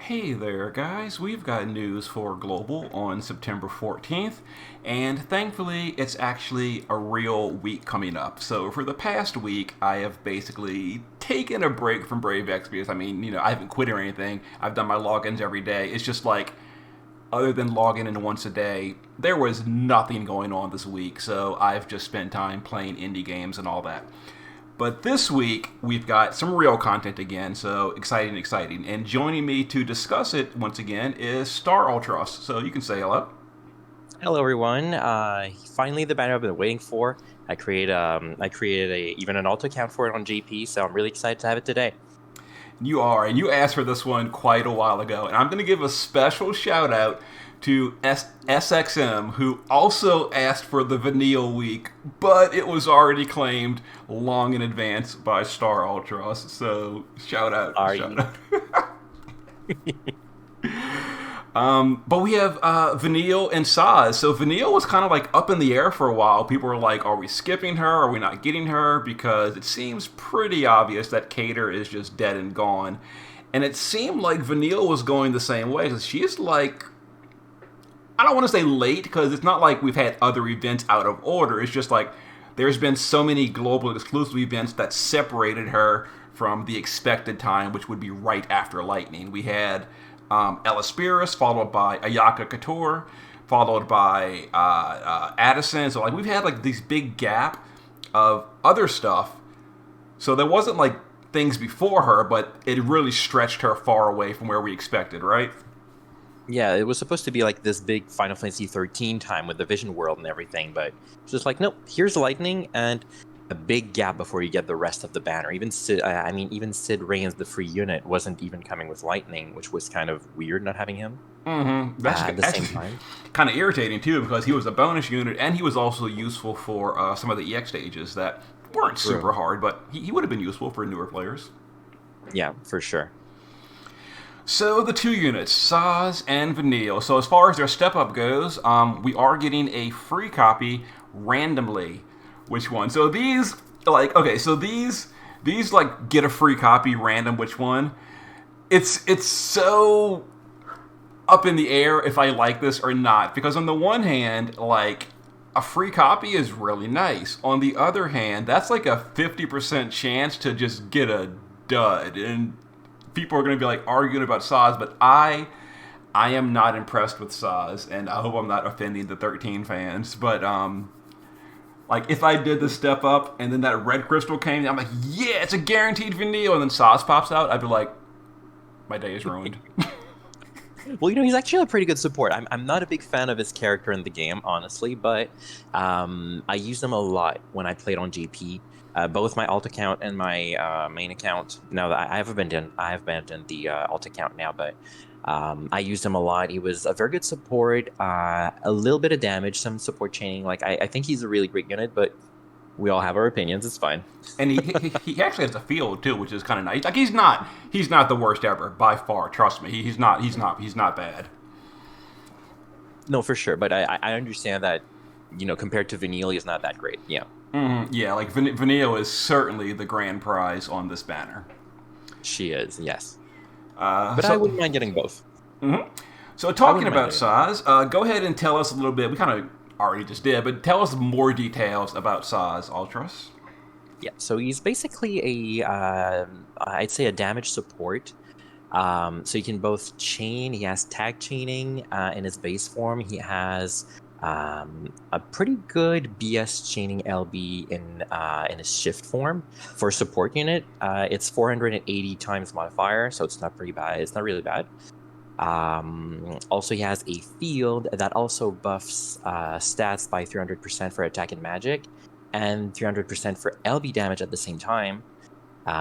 Hey there, guys. We've got news for Global on September 14th, and thankfully, it's actually a real week coming up. So, for the past week, I have basically taken a break from Brave Exvius. I mean, I haven't quit or anything. I've done my logins every day. It's just like, other than logging in once a day, there was nothing going on this week, so I've just spent time playing indie games and all that. But this week, we've got some real content again, so exciting, exciting. And joining me to discuss it once again is StarUltros. So you can say hello. Hello, everyone. Finally, the banner I've been waiting for. I created even an alt account for it on JP, so I'm really excited to have it today. You are, and you asked for this one quite a while ago. And I'm going to give a special shout out to SXM, who also asked for the Vanille Week, but it was already claimed long in advance by StarUltros. So shout out, Are shout you? out. But we have Vanille and Saz. So Vanille was kind of like up in the air for a while. People were like, are we skipping her? Are we not getting her? Because it seems pretty obvious that Cater is just dead and gone. And it seemed like Vanille was going the same way. Because she's like, I don't want to say late, because it's not like we've had other events out of order. It's just like there's been so many global exclusive events that separated her from the expected time, which would be right after Lightning. We had Elaspiris, followed by Ayaka Couture, followed by Addison. So like we've had like these big gap of other stuff. So there wasn't like things before her, but it really stretched her far away from where we expected, right? Yeah, it was supposed to be like this big Final Fantasy 13 time with the Vision World and everything, but it's just like, nope, here's Lightning and a big gap before you get the rest of the banner. Even even Sid Reigns, the free unit, wasn't even coming with Lightning, which was kind of weird not having him Mm-hmm. at the same That's time. kind of irritating too, because he was a bonus unit and he was also useful for some of the EX stages that weren't True. super hard, but he would have been useful for newer players. Yeah, for sure. So the two units, Saz and Vanille. So as far as their step up goes, we are getting a free copy randomly. Which one? So these like okay, so these like get a free copy random which one. It's so up in the air if I like this or not, because on the one hand, like a free copy is really nice. On the other hand, that's like a 50% chance to just get a dud, and people are going to be like arguing about Saz, but I am not impressed with Saz, and I hope I'm not offending the 13 fans. But like if I did the step up and then that red crystal came, I'm like, yeah, it's a guaranteed vanille, and then Saz pops out, I'd be like, my day is ruined. Well, he's actually a pretty good support. I'm not a big fan of his character in the game, honestly, but I used him a lot when I played on GP. Both my alt account and my main account. Now that I have abandoned the alt account now, but I used him a lot. He was a very good support. A little bit of damage, some support chaining. Like I think he's a really great unit, but we all have our opinions. It's fine. And he actually has a field too, which is kind of nice. Like he's not the worst ever by far. Trust me, he's not bad. No, for sure. But I understand that compared to Vanille, he's not that great. Yeah, Yeah, like Vanille is certainly the grand prize on this banner. she is. Yes, Uh, but I so wouldn't mind getting both. mhm. so I talking wouldn't mind about getting both. Saz, go ahead and tell us a little bit. We kind of already just did, but tell us more details about Saz Ultras. Yeah, so he's basically I'd say a damage support. So he can both chain. He has tag chaining in his base form. He has a pretty good BS chaining LB in his shift form for a support unit. It's 480 times modifier, so it's not pretty bad. It's not really bad. Also, he has a field that also buffs stats by 300% for attack and magic, and 300% for LB damage at the same time.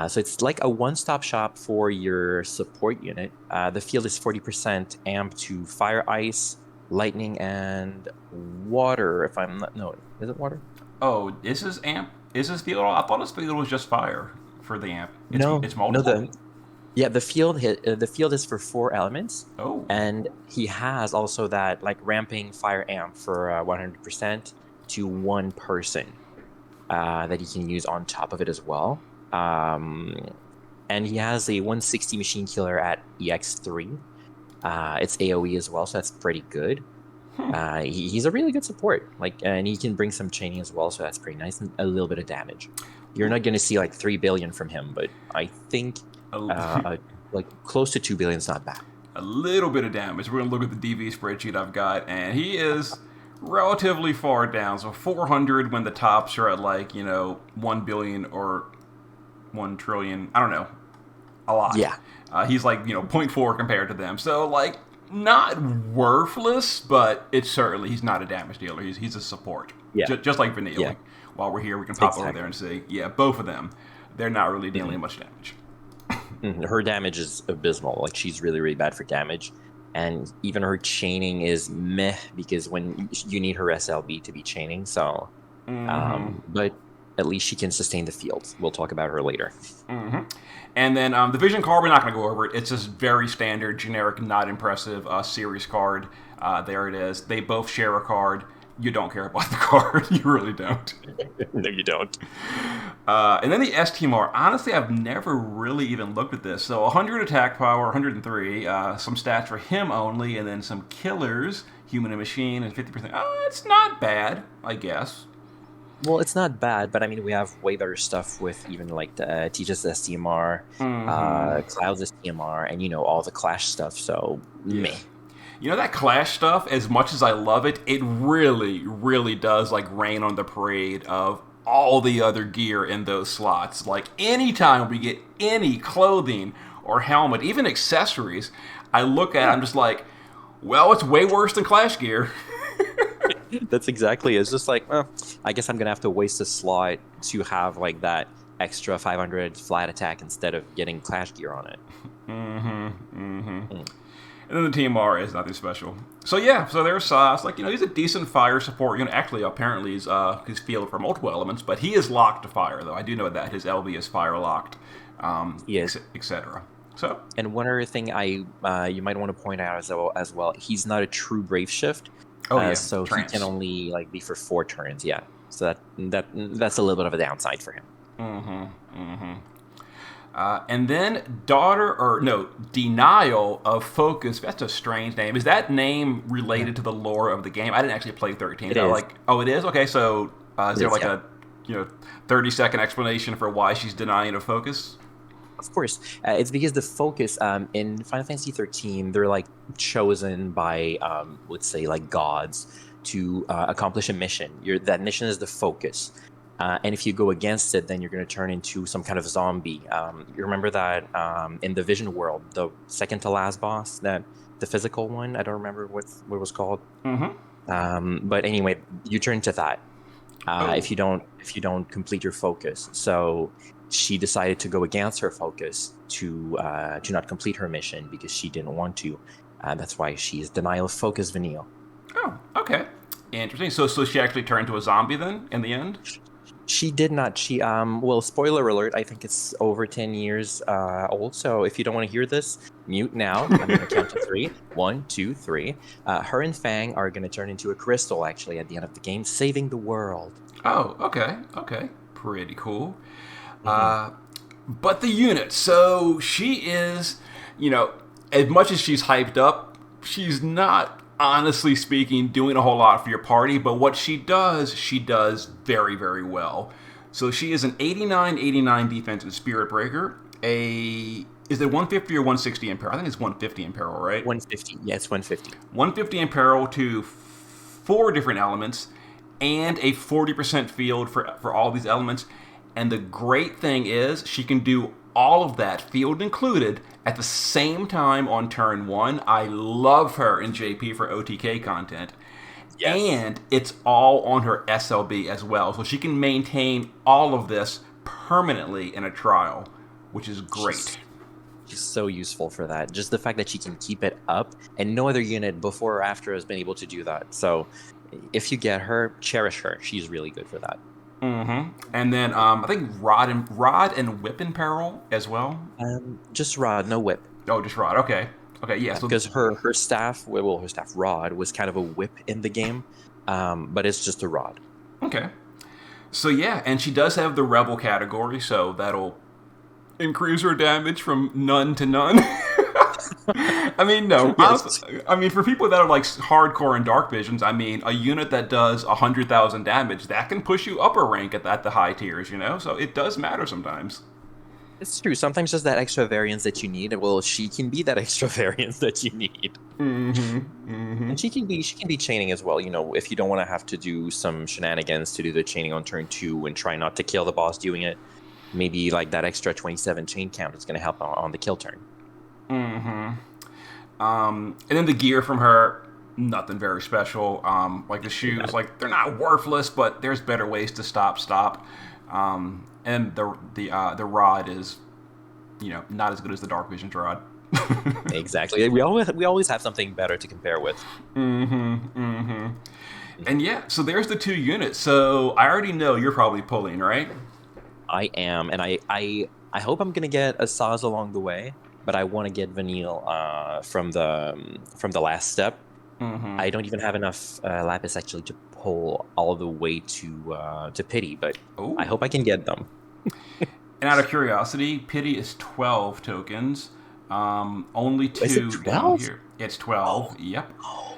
So it's like a one-stop shop for your support unit. The field is 40% amp to fire, ice, lightning, and water. If I'm not, no, is it water? Oh, is his amp? Is his field? I thought his field was just fire for the amp. It's No, it's no. multiple. The field is for 4 elements, Oh, and he has also that like ramping fire amp for 100% to one person that he can use on top of it as well. Um, and he has a 160 machine killer at EX3. It's AoE as well, so that's pretty good. He's a really good support, like, and he can bring some chaining as well, so that's pretty nice, and a little bit of damage. You're not going to see like 3 billion from him, but I think like close to 2 billion is not bad. A little bit of damage. We're going to look at the DV spreadsheet I've got, and he is relatively far down. So 400 when the tops are at 1 billion or 1 trillion. I don't know. A lot. Yeah. He's like, 0.4 compared to them. So, not worthless, but it's certainly, he's not a damage dealer. He's a support. Yeah. Just like Vanilla. Yeah. While we're here, we can pop over there and see, both of them, they're not really dealing much damage. Her damage is abysmal. Like, she's really, really bad for damage. And even her chaining is meh, because when you need her SLB to be chaining, so... but at least she can sustain the field. We'll talk about her later. And then the Vision card, we're not going to go over it. It's just very standard, generic, not impressive series card. There it is. They both share a card. You don't care about the card. You really don't. No, you don't. And then the STMR. Honestly, I've never really even looked at this. So 100 attack power, 103. Some stats for him only, and then some killers, human and machine, and 50%. It's not bad, I guess. Well, it's not bad, but I mean, we have way better stuff with even like the Tejas STMR, Clouds STMR, and all the Clash stuff. So, meh. That Clash stuff, as much as I love it, it really, really does rain on the parade of all the other gear in those slots. Like, anytime we get any clothing or helmet, even accessories, I look at it, I'm just like, well, it's way worse than Clash gear. That's exactly it. It's just like, I guess I'm going to have to waste a slot to have that extra 500 flat attack instead of getting Clash gear on it. And then the TMR is nothing special. So so there's Saz. He's a decent fire support. Actually, apparently he's field for multiple elements, but he is locked to fire, though. I do know that. His LB is fire locked, etc. So. And one other thing you might want to point out as well, he's not a true Brave Shift. So trance. He can only be for 4 turns. Yeah. So that's a little bit of a downside for him. And then Denial of Focus. That's a strange name. Is that name related to the lore of the game? I didn't actually play 13. It is. It is? Okay, so is there a 30-second explanation for why she's denying of focus? Of course. It's because the focus in Final Fantasy 13, they're chosen by, let's say, gods to accomplish a mission. That mission is the focus. And if you go against it, then you're going to turn into some kind of zombie. You remember that in the Vision world, the second to last boss, the physical one? I don't remember what it was called. But anyway, you turn to that if you don't complete your focus. So she decided to go against her focus to not complete her mission because she didn't want to. That's why she's Denial of Focus Vanille. Oh, okay. Interesting. So she actually turned to a zombie then in the end? She did not. She spoiler alert, I think it's over 10 years old. So if you don't want to hear this, mute now. I'm going to count to 3. 1, 2, 3. Her and Fang are going to turn into a crystal actually at the end of the game, saving the world. Oh, okay. Pretty cool. But the unit, so she is, as much as she's hyped up, she's not, honestly speaking, doing a whole lot for your party, but what she does very, very well. So she is an 89 defensive Spirit Breaker, is it 150 or 160 in peril? I think it's 150 in peril, right? 150, yeah, it's 150. 150 in peril to 4 different elements, and a 40% field for all these elements. And the great thing is she can do all of that, field included, at the same time on turn 1. I love her in JP for OTK content. Yes. And it's all on her SLB as well. So she can maintain all of this permanently in a trial, which is great. She's so useful for that. Just the fact that she can keep it up, and no other unit before or after has been able to do that. So if you get her, cherish her. She's really good for that. And then I think Rod and Whip in peril as well. Just Rod, no Whip. Oh, just Rod. Okay. Yeah. Because her staff, her staff Rod was kind of a whip in the game, but it's just a Rod. Okay. So yeah, and she does have the Rebel category, so that'll increase her damage from none to none. I mean, no. Yes. I mean, for people that are like hardcore in Dark Visions, I mean, a unit that does 100,000 damage that can push you up a rank at the high tiers, you know. So it does matter sometimes. It's true. Sometimes just that extra variance that you need. Well, she can be that extra variance that you need. Mm-hmm. Mm-hmm. And she can be chaining as well, if you don't want to have to do some shenanigans to do the chaining on turn 2 and try not to kill the boss doing it. Maybe like that extra 27 chain count is going to help on the kill turn. Mm-hmm. And then the gear from her, nothing very special. Like the shoes, like they're not worthless, but there's better ways to stop. And the rod is, not as good as the Dark Vision's rod. Exactly. We always have something better to compare with. Mm-hmm. Mm-hmm. And yeah, so there's the 2 units. So I already know you're probably pulling, right? I am, and I hope I'm gonna get a Saz along the way, but I want to get Vanille from the last step. Mm-hmm. I don't even have enough lapis actually to pull all the way to pity, but Oh. I hope I can get them. And out of curiosity, pity is 12 tokens. Only Is it 2 down 12? here. It's 12. Yep. Oh,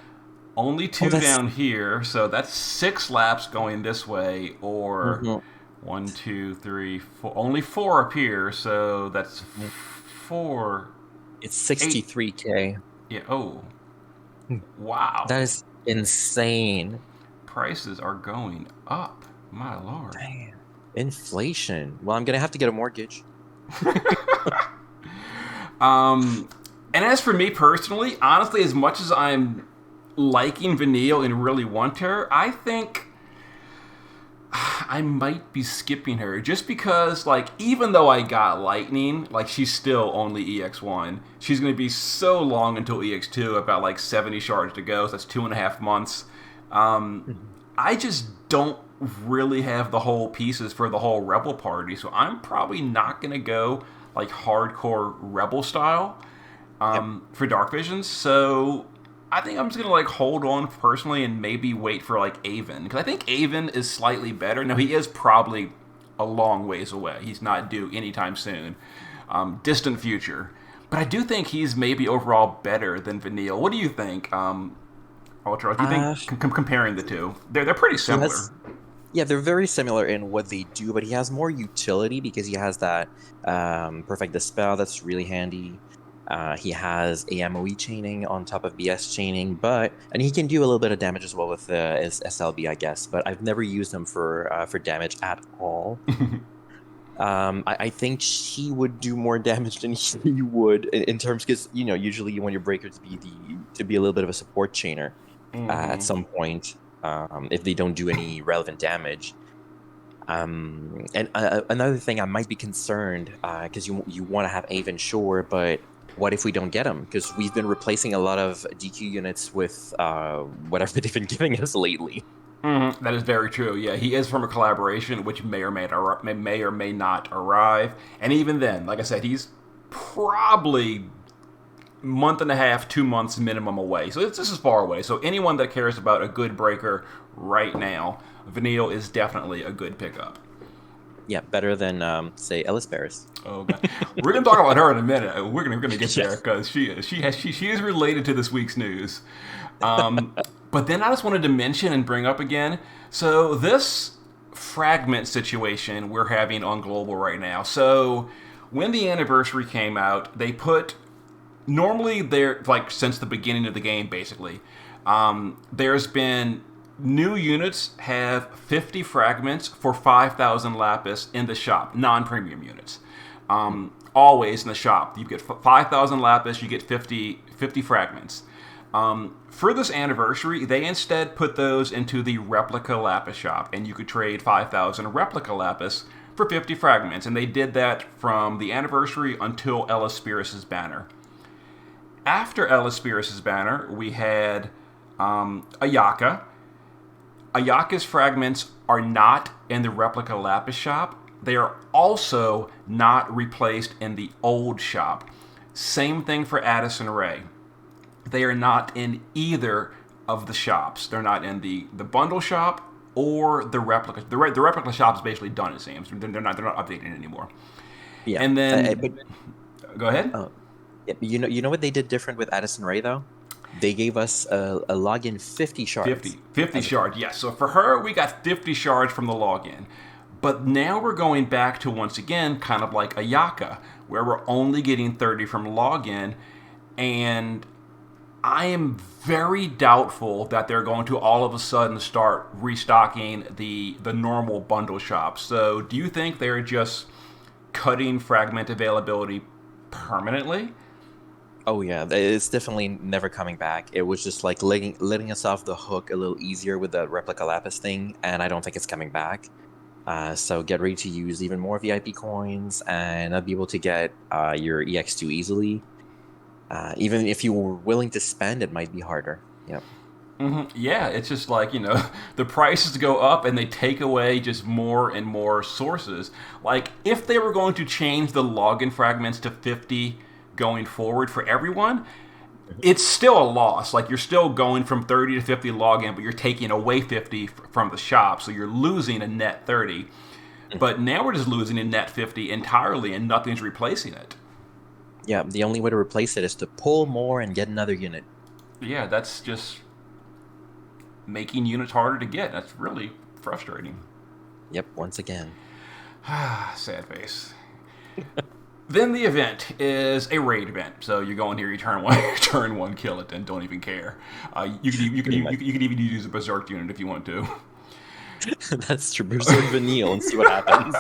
Only 2 that's down here, so that's 6 laps going this way, or mhm. 1, 2, 3, 4. Only 4 up here, so that's 4. It's 8. 63K. Yeah. Oh. Wow. That is insane. Prices are going up. My lord. Damn. Inflation. Well, I'm gonna have to get a mortgage. And as for me personally, honestly, as much as I'm liking Vanille and really want her, I think I might be skipping her just because, like, even though I got Lightning, like, she's still only EX1. She's going to be so long until EX2, about like 70 shards to go, so that's 2.5 months. I just don't really have the whole pieces for the whole Rebel party, so I'm probably not going to go, like, hardcore Rebel style for Dark Visions, so I think I'm just going to, like, hold on personally and maybe wait for, like, Avon. Because I think Avon is slightly better. Now, he is probably a long ways away. He's not due anytime soon. Distant future. But I do think he's maybe overall better than Vanille. What do you think, Ultra? Do you think, comparing the two? They're pretty similar. Yeah, they're very similar in what they do, but he has more utility because he has that Perfect Dispel that's really handy. He has AMOE chaining on top of BS chaining, and he can do a little bit of damage as well with his SLB, I guess. But I've never used him for damage at all. I think she would do more damage than he would in terms, because usually you want your breaker to be a little bit of a support chainer at some point if they don't do any relevant damage. And another thing, I might be concerned because you want to have Avon, sure, but what if we don't get him? Because we've been replacing a lot of DQ units with whatever they've been giving us lately. That is very true. Yeah, he is from a collaboration, which may or may not arrive. And even then, like I said, he's probably month and a half, 2 months minimum away. So this is far away. So anyone that cares about a good breaker right now, Vanille is definitely a good pickup. Yeah, better than say Ellis Paris. Oh god, we're gonna talk about her in a minute. We're gonna get there because she is related to this week's news. But then I just wanted to mention and bring up again. So this fragment situation we're having on global right now. So when the anniversary came out, they put normally they're like since the beginning of the game basically. There's been new units have 50 fragments for 5,000 lapis in the shop, non-premium units. Always in the shop, you get 5,000 lapis, you get 50 fragments. For this anniversary, they instead put those into the replica lapis shop, and you could trade 5,000 replica lapis for 50 fragments, and they did that from the anniversary until Ellis Spears' banner. After Ellis Spears' banner, we had Ayaka. Ayaka's fragments are not in the replica lapis shop. They are also not replaced in the old shop. Same thing for Addison Ray. They are not in either of the shops. They're not in the bundle shop or the replica. The replica shop is basically done, it seems. They're not updating it anymore. Yeah. And then go ahead. Yeah, you know what they did different with Addison Ray though? They gave us a login 50 shards 50 as a trophy. shards, yes. So for her, we got 50 shards from the login. But now we're going back to, once again, kind of like a Yaka, where we're only getting 30 from login. And I am very doubtful that they're going to all of a sudden start restocking the normal bundle shops. So do you think they're just cutting fragment availability permanently? Oh yeah, it's definitely never coming back. It was just like letting us off the hook a little easier with the replica lapis thing, and I don't think it's coming back. So get ready to use even more VIP coins and be able to get your EX2 easily. Even if you were willing to spend, it might be harder. Yep. Yeah, it's just like, the prices go up and they take away just more and more sources. Like, if they were going to change the login fragments to 50 going forward for everyone, it's still a loss. Like, you're still going from 30 to 50 login, but you're taking away 50 from the shop, so you're losing a net 30. Mhm. But now we're just losing a net 50 entirely, and nothing's replacing it. Yeah, the only way to replace it is to pull more and get another unit. Yeah, that's just making units harder to get. That's really frustrating. Yep, once again. Sad face. Then the event is a raid event. So you go in here, you turn one, turn one, kill it, and don't even care. Pretty much. You could even use a berserk unit if you want to. That's true. Berserk Vanille and see what happens.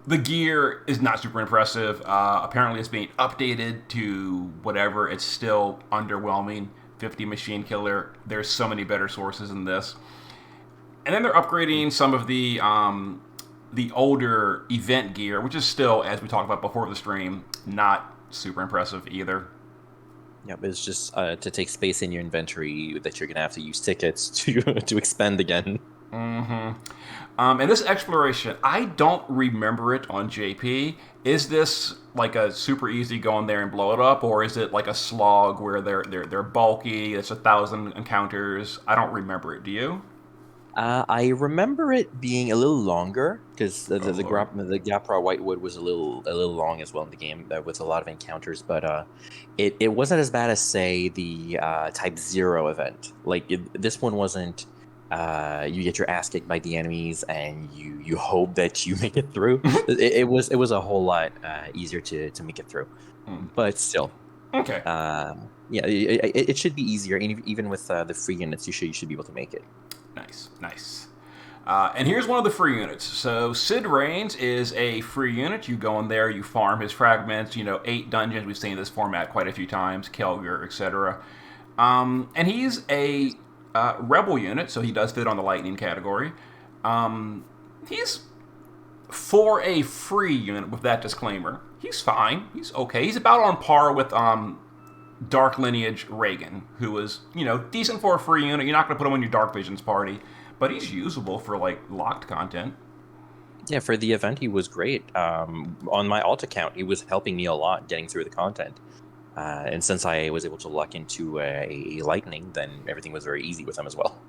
The gear is not super impressive. Apparently, it's being updated to whatever. It's still underwhelming. 50 machine killer. There's so many better sources in this. And then they're upgrading some of the older event gear, which is still, as we talked about before the stream, not super impressive either. Yep, it's just to take space in your inventory that you're gonna have to use tickets to to expend again. And this exploration, I don't remember it on JP. Is this like a super easy go in there and blow it up, or is it like a slog where they're bulky? It's 1,000 encounters. I don't remember it. Do you? I remember it being a little longer because Oh Lord. the Gapra Whitewood was a little long as well in the game with a lot of encounters, but it wasn't as bad as say the Type Zero event. Like this one wasn't. You get your ass kicked by the enemies and you hope that you make it through. It was a whole lot easier to make it through, but still. Okay. Yeah, it should be easier, and even with the free units, you should be able to make it. Nice. Nice. And here's one of the free units. So Sid Reigns is a free unit. You go in there, you farm his fragments. 8 dungeons. We've seen this format quite a few times. Kelger, etc. And he's a rebel unit, so he does fit on the lightning category. He's for a free unit with that disclaimer. He's fine. He's okay. He's about on par with Dark Lineage Reagan, who was, decent for a free unit. You're not going to put him in your Dark Visions party, but he's usable for, like, locked content. Yeah, for the event, he was great. On my alt account, he was helping me a lot getting through the content. And since I was able to luck into a lightning, then everything was very easy with him as well.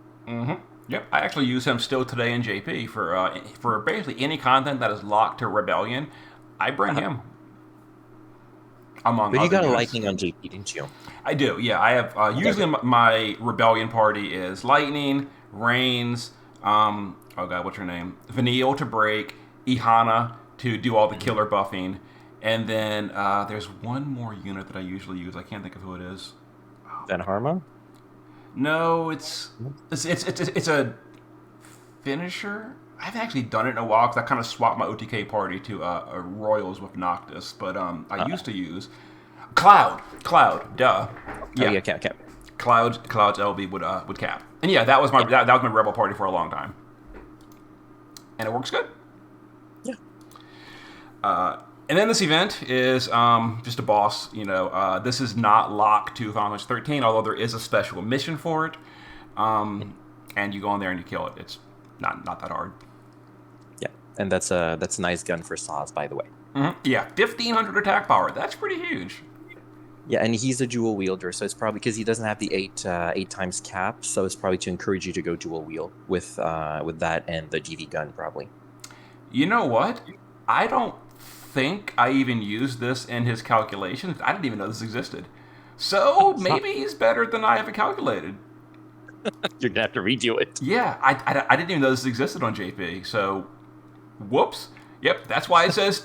Yep, I actually use him still today in JP for basically any content that is locked to Rebellion. I bring Uh-huh. him among But you other got a units. lightning on JP, didn't you? I do, yeah. I have usually Okay. my Rebellion party is Lightning, Reigns, oh god, what's her name? Vanille to break, Ihana to do all the Mhm. killer buffing, and then there's one more unit that I usually use. I can't think of who it is. Van Harma? No, it's a finisher. I haven't actually done it in a while because I kind of swapped my OTK party to Royals with Noctis, but I Uh, used to use Cloud, duh, oh yeah, yeah, Cap. Cloud's LB would cap, and yeah, that was my Yeah. that was my Rebel party for a long time, and it works good. Yeah. And then this event is just a boss. This is not locked to Final Fantasy 13, although there is a special mission for it. And you go in there and you kill it. It's not that hard. Yeah. And that's a nice gun for Saz, by the way. Yeah, 1,500 attack power. That's pretty huge. Yeah, and he's a dual wielder, so it's probably because he doesn't have the eight times cap, so it's probably to encourage you to go dual wield with that and the GV gun probably. You know what? I don't think I even used this in his calculations. I didn't even know this existed. So maybe he's better than I ever calculated. You're gonna have to redo it. Yeah, I didn't even know this existed on JP. So, whoops. Yep, that's why it says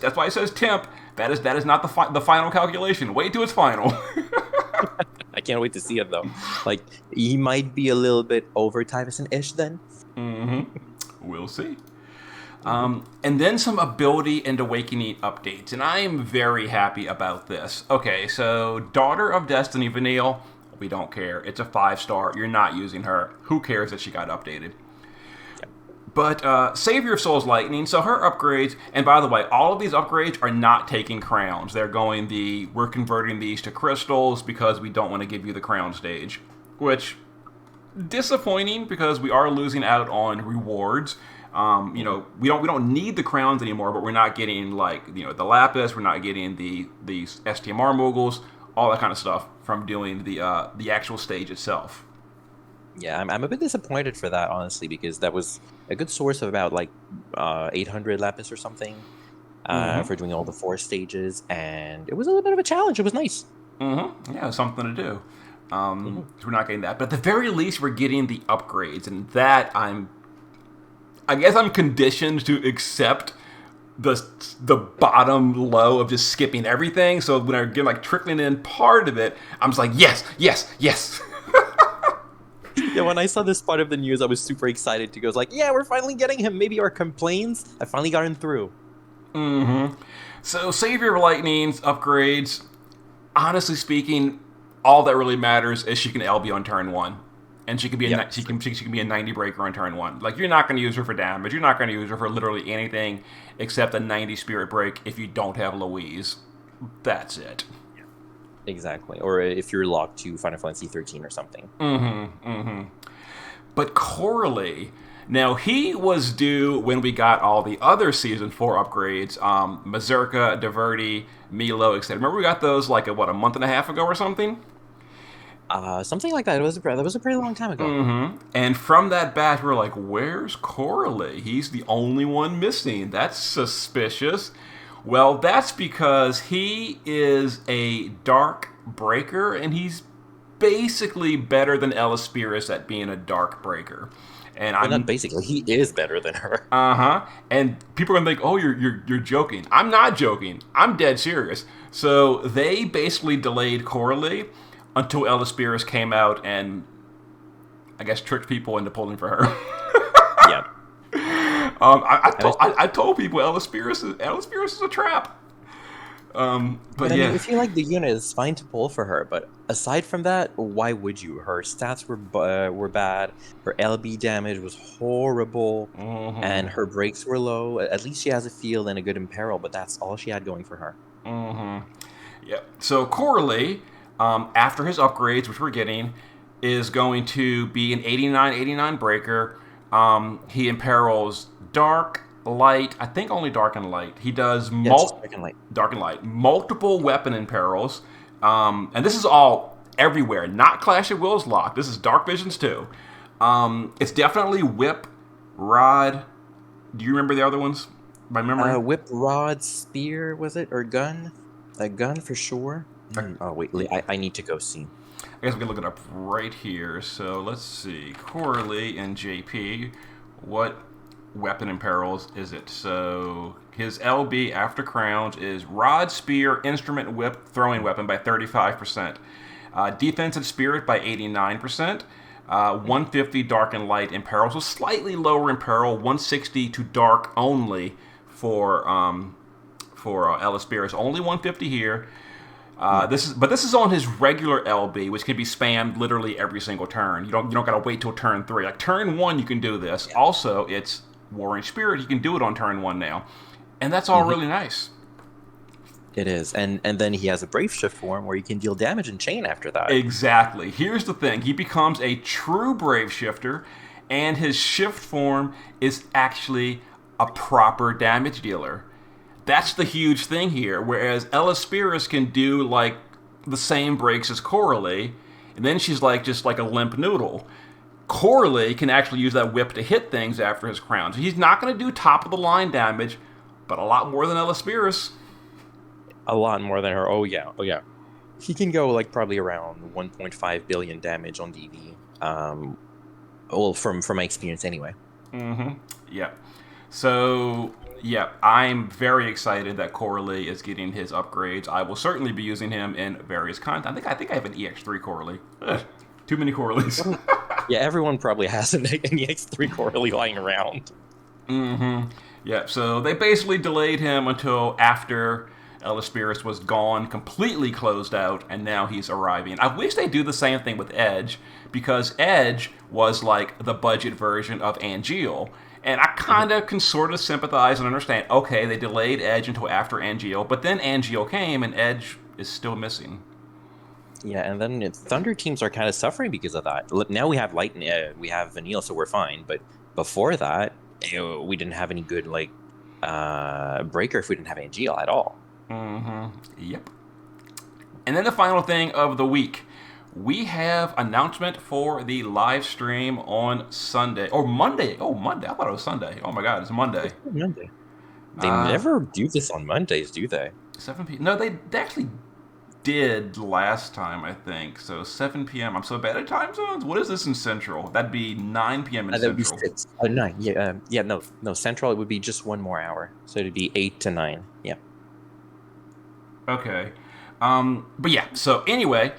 temp. That is not the final calculation. Wait till it's final. I can't wait to see it though. Like he might be a little bit over Tyvison-ish then. We'll see. And then some ability and awakening updates, and I am very happy about this. Okay, so Daughter of Destiny Vanille, we don't care. It's a 5-star. You're not using her. Who cares that she got updated? But Savior of Souls Lightning, so her upgrades, and by the way, all of these upgrades are not taking crowns. They're going we're converting these to crystals because we don't want to give you the crown stage. Which, disappointing because we are losing out on rewards. We don't need the crowns anymore, but we're not getting the lapis, we're not getting the STMR moogles, all that kind of stuff from doing the actual stage itself. Yeah, I'm a bit disappointed for that, honestly, because that was a good source of about 800 lapis or something for doing all the 4 stages, and it was a little bit of a challenge. It was nice. Yeah, something to do. So we're not getting that, but at the very least, we're getting the upgrades, and that I guess I'm conditioned to accept the bottom low of just skipping everything. So when I get trickling in part of it, I'm just like, yes. Yeah, when I saw this part of the news, I was super excited to go. I was like, yeah, we're finally getting him. Maybe our complaints have finally gotten through. So Savior of Lightning's upgrades, honestly speaking, all that really matters is she can LB on turn 1. And she can be she can be a 90 breaker on turn 1. You're not going to use her for damage. You're not going to use her for literally anything except a 90 spirit break if you don't have Louise. That's it. Exactly. Or if you're locked to Final Fantasy 13 or something. But Coralie, now he was due when we got all the other Season 4 upgrades. Mazurka, Diverti, Milo, etc. Remember we got those a month and a half ago or something? Something like that. That was a pretty long time ago. And from that batch, we're like, where's Coralie? He's the only one missing. That's suspicious. Well, that's because he is a dark breaker, and he's basically better than Elespirus at being a dark breaker. And not basically, he is better than her. And people are gonna think, oh, you're joking. I'm not joking. I'm dead serious. So they basically delayed Coralie until Elespirus came out and, I guess, tricked people into pulling for her. Yeah. I told people Elespirus is a trap. But yeah. If you like the unit, it's fine to pull for her. But aside from that, why would you? Her stats were bad. Her LB damage was horrible, and her breaks were low. At least she has a field and a good imperil, but that's all she had going for her. Yeah. So Coralie, after his upgrades, which we're getting, is going to be an 89 breaker. He imperils dark, light. I think only dark and light. He does dark and light. Multiple weapon imperils. And this is all everywhere. Not Clash of Wills locked. This is Dark Visions too. It's definitely whip, rod. Do you remember the other ones by memory? Whip, rod, spear, was it? Or gun? A gun for sure. Oh, wait. I need to go see. I guess we can look it up right here. So let's see. Coralie and JP. What weapon imperils is it? So his LB after crowns is rod, spear, instrument, whip, throwing weapon by 35%. Defensive spirit by 89%. 150 dark and light imperil. So slightly lower imperil. 160 to dark only for Elespirus. Only 150 here. This is on his regular LB, which can be spammed literally every single turn. You don't gotta wait till turn 3. Turn 1, you can do this. Yeah. Also, it's Warring Spirit. You can do it on turn 1 now, and that's all really nice. It is, and then he has a Brave Shift form where he can deal damage and chain after that. Exactly. Here's the thing: he becomes a true Brave Shifter, and his shift form is actually a proper damage dealer. That's the huge thing here. Whereas Elespirus can do the same breaks as Coralie, and then she's just like a limp noodle. Coralie can actually use that whip to hit things after his crown. So he's not going to do top of the line damage, but a lot more than Elespirus. A lot more than her. Oh yeah, oh yeah. He can go like probably around 1.5 billion damage on DV. Well, from my experience anyway. Mm-hmm. Yep. So, yeah, I'm very excited that Coralie is getting his upgrades. I will certainly be using him in various content. I think I have an EX3 Coralie. Ugh, too many Coralies. Yeah, everyone probably has an EX3 Coralie lying around. Mm-hmm. Yeah, so they basically delayed him until after Elespirus was gone, completely closed out, and now he's arriving. I wish they do the same thing with Edge, because Edge was like the budget version of Angeal. And I kind of can sort of sympathize and understand, okay, they delayed Edge until after Angeal, but then Angeal came and Edge is still missing. Yeah, and then Thunder teams are kind of suffering because of that. Now we have Light, we have Vanille, so we're fine. But before that, we didn't have any good like breaker if we didn't have Angeal at all. Mm-hmm. Yep. And then the final thing of the week. We have announcement for the live stream on Sunday. Or Monday. Oh, Monday. I thought it was Sunday. Oh my god, it's Monday. It's Monday. They Uh never do this on Mondays, do they? 7 p.m. No, they actually did last time, I think. So 7 p.m. I'm so bad at time zones. What is this in Central? That'd be 9 p.m. in That would be Central. 6. 9. Yeah, yeah. No. Central. It would be just one more hour, so it'd be 8 to 9. Yeah. Okay. But yeah, so anyway,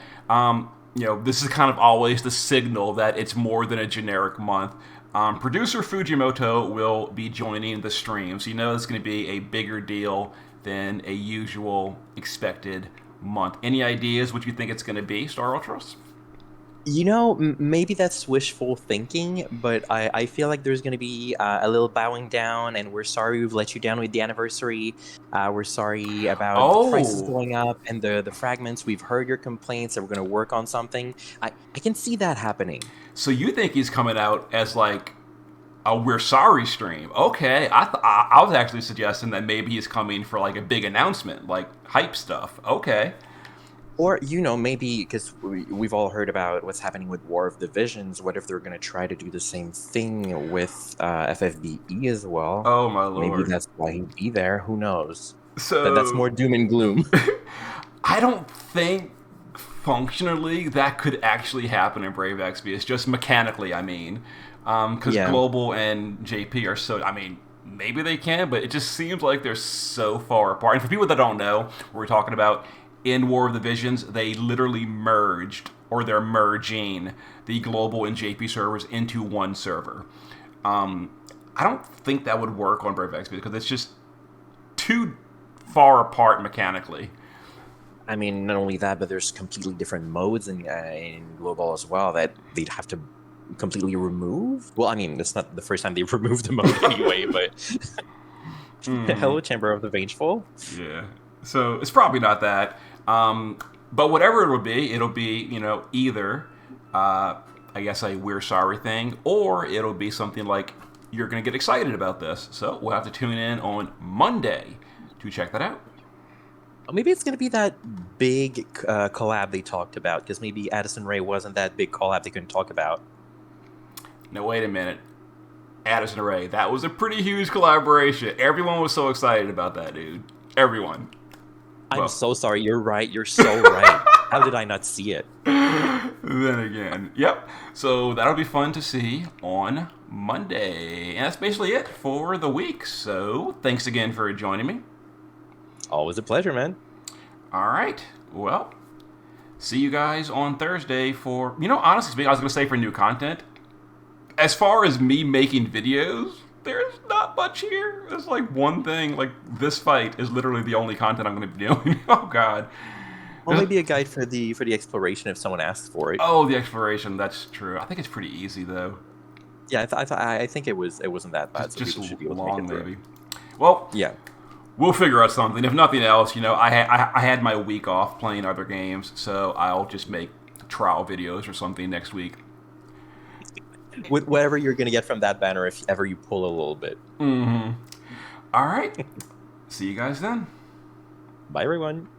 this is kind of always the signal that it's more than a generic month. Producer Fujimoto will be joining the stream, so it's going to be a bigger deal than a usual expected month. Any ideas what you think it's going to be, StarUltros? Maybe that's wishful thinking, but I feel like there's going to be a little bowing down, and we're sorry we've let you down with the anniversary. We're sorry about the prices Oh, going up and the fragments. We've heard your complaints, and we're going to work on something. I can see that happening. so you think he's coming out as like a we're sorry stream? Okay, I was actually suggesting that maybe he's coming for like a big announcement, like hype stuff. Okay. Or, maybe because we've all heard about what's happening with War of Divisions. What if they're going to try to do the same thing with FFBE as well? Oh my Maybe lord. that's why he'd be there. Who knows? That's So more doom and gloom. I don't think functionally that could actually happen in Brave XP. It's just mechanically, I mean, because Yeah. Global and JP are so. I mean, maybe they can, but it just seems like they're so far apart. And for people that don't know, what we're talking about in War of the Visions, they literally merged, or they're merging the Global and JP servers into one server. I don't think that would work on Brave XP because it's just too far apart mechanically. I mean, not only that, but there's completely different modes in Global as well that they'd have to completely remove. Well, I mean, it's not the first time they've removed the mode anyway, but hello, Chamber of the Vengeful. Yeah. So it's probably not that. But whatever it'll be, either, I guess, a we're sorry thing, or it'll be something like you're going to get excited about this. So we'll have to tune in on Monday to check that out. Or maybe it's going to be that big collab they talked about, because maybe Addison Rae wasn't that big collab they couldn't talk about. Now, wait a minute. Addison Rae, that was a pretty huge collaboration. Everyone was so excited about that, dude. Everyone. I'm so sorry. You're right. You're so right. How did I not see it? Then again, yep. So that'll be fun to see on Monday. And that's basically it for the week. So thanks again for joining me. Always a pleasure, man. All right. Well, see you guys on Thursday for, honestly speaking, I was going to say for new content. As far as me making videos, there's not much here. There's like one thing, like this fight is literally the only content I'm going to be doing. Oh, God. Well, maybe a guide for the exploration if someone asks for it. Oh, the exploration. That's true. I think it's pretty easy, though. Yeah, I think it wasn't that bad. So Just people should be able to long, make it through. maybe. Well, Yeah. we'll figure out something. If nothing else, I had my week off playing other games, so I'll just make trial videos or something next week. With whatever you're gonna get from that banner, if ever you pull a little bit. Mm-hmm. All right. See you guys then. Bye, everyone.